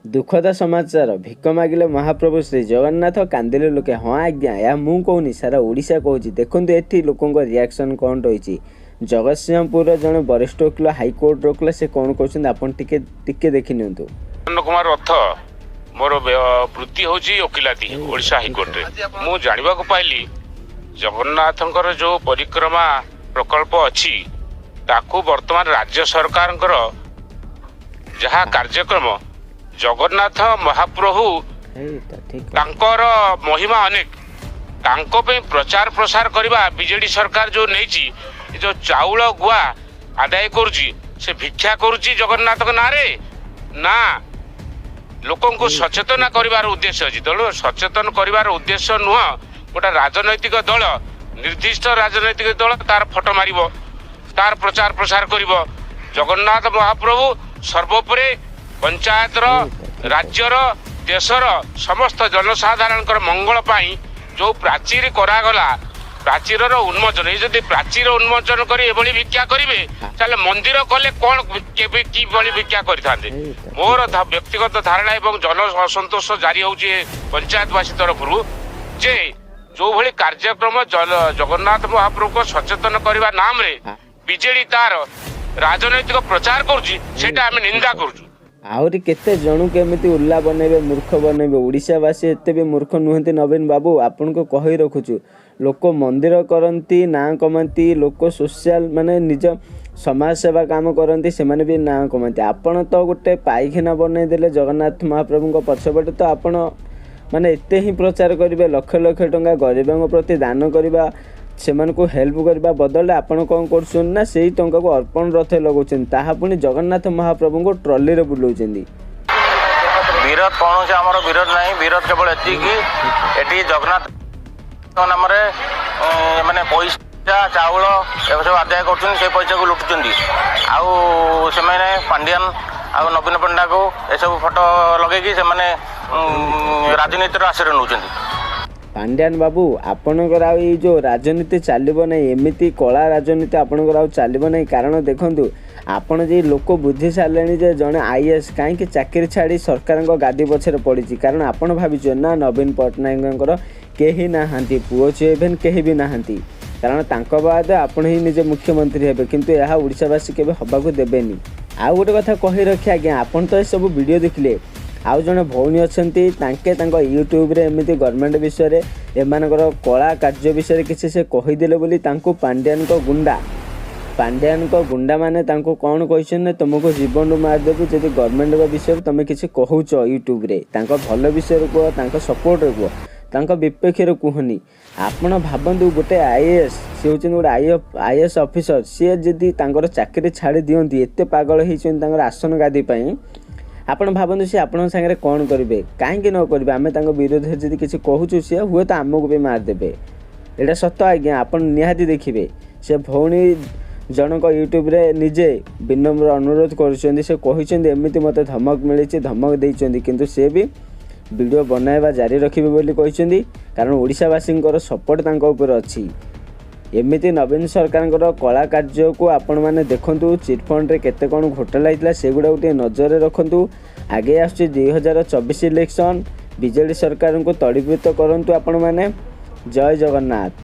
दुखद समाचार भिक मागिले महाप्रभु श्री जगन्नाथ कांदिले लोके। हाँ आज्ञा या मु कहूनी सारा ओडिशा कहूँ। देखो ये लोकों रिएक्शन कौन रही। जगतसिंहपुर जड़े वरिष्ठ वकिल हाईकोर्ट वकिल से कौन कहते आप देखी नि। कुमार रथ मोर वृत्ति हूँ वकिलाती ओडिशा हाईकोर्ट मु जाना पाइली जगन्नाथ जो परिक्रमा प्रकल्प अच्छी ताकू वर्तमान राज्य सरकार जहा कार्यक्रम जगन्नाथ महाप्रभु तांकर महिमा अनेक तांको पे प्रचार प्रसार करवा बीजेडी सरकार जो नहीं जो चाउल गुआ आदाय करुची से भिक्षा करुची जगन्नाथ ना रे ना लोकों को सचेतन करिवार उद्देश्य अछि। तेणु सचेतन करिवार उद्देश्य नुह गोटे राजनैतिक दल निर्दिष्ट राजनैतिक दल तार फोटो मारिबो तार प्रचार प्रसार करिबो। जगन्नाथ महाप्रभु सर्वोपरि पंचायतर राज्यर देशर समस्त जनसाधारण मंगल पाई जो प्राचीर करागला प्राचीर उन्मोचन ये प्राचीर उन्मोचन कर भिक्षा करेंगे ताले मंदिर कले कौन कि भिक्षा करें। मोर व्यक्तिगत धारणा एवं जन असंतोष जारी होची पंचायतवासी तरफ जे जो भली कार्यक्रम जगन्नाथ महाप्रभु को सचेतन करने नाम रे बीजेडी तार राजनैतिक प्रचार करुची सेटा आमे निंदा करूछु। आहरी केते जणु केमिति उल्ला बनेबे मूर्ख बनेबे। ओडिशावासी एते भी मूर्ख नुहंती। नवीन बाबू आपन को कहि रखुछु लोक मंदिर करती ना कमाती लोक सोशल माने निज समाज सेवा काम करती से माने भी ना कमाती। आपण तो गोटे पाइखाना बनै देले जगन्नाथ महाप्रभु को पछपटे तो आपण माने एते ही प्रचार करिवे लक्ष लक्ष टंका गरीबों प्रति दान करबा सेमान को हेल्प करबा बदले आपण कौन करछन ना सेही टंका को अर्पण रथे लगौछन ताहा पुनी जगन्नाथ महाप्रभु को ट्रॉली रे बुलौछन्दी। विरोध कौन से आमर विरोध नहीं विरोध केवल एटी जगन्नाथ नाम माने पैसा चाउल ए सब आदाय कर पैसा को लुटुं आउ से पांडियान आउ नवीन पंडा को ए सब फोटो लगे राजनीतिर आश्रय नौ। पांड्यान बाबू आपणकर आई जो राजनीति चलो ना एमती कला राजनीति आपणकर आउ चलो ना। कारण देखु आपण जे लोक बुझी सारे जे जड़े आईएएस कहीं चाकरी छाड़ी सरकार गादी पछरे पड़ी। कारण आपण भावी ना नवीन पट्टनायक कहीं ना पुओ छे इभेन कहीं भी ना कारण तांको बाद आपण ही निजे मुख्यमंत्री हेबे किंतु यह ओडिशावासी केबे हबाकू देबेनी। आउ गोटे कथा कहि रखी आज्ञा आपण तो सब वीडियो देखिले आउ जड़े भौणी अच्छा यूट्यूब रे एमती गवर्नमेंट विषय एमानकर कला कार्य विषय किसी से कहीदेले बोली पांड्यान को गुंडा माने तांको कौन कहिसन तुमको जीवन मारदेबू जदि गवर्नमेंट विषय तुम किसी कहूच यूट्यूब रे भल विषय कह सपोर्ट कह विपक्ष कहनी। आपण भावतु गोटे आईएएस सी हूँ गोटे आईएएस ऑफिसर सी जदि चाकरी छाड़ी दियंती एते पागल होती आसन गादी आपण भावतु सी आपण सागर कौन करेंगे कहीं न करेंगे आम विरोध जब किसी कहूँ सी हुए तो आमको भी मारदेवे यहाँ सत आज्ञा आप निहाती देखिए। से भौणी जनक यूट्यूब रे निजे विनम्र अनुरोध करमती मत धमक मिली धमक देती किंतु से भी वीडियो बनाइबा जारी रखिबे बोली कहते कारण ओडिशावासी सपोर्ट तांको ऊपर अच्छी। एमती नवीन सरकार कला कार्य को आपण मैंने देखु चिटफंड रे केते कौन घोटाला होता से गुड़ा गोटे नजर रखु। आगे आसुची 2024 इलेक्शन बीजेडी सरकार को तड़ीभूत करूँ आपण मैंने। जय जगन्नाथ।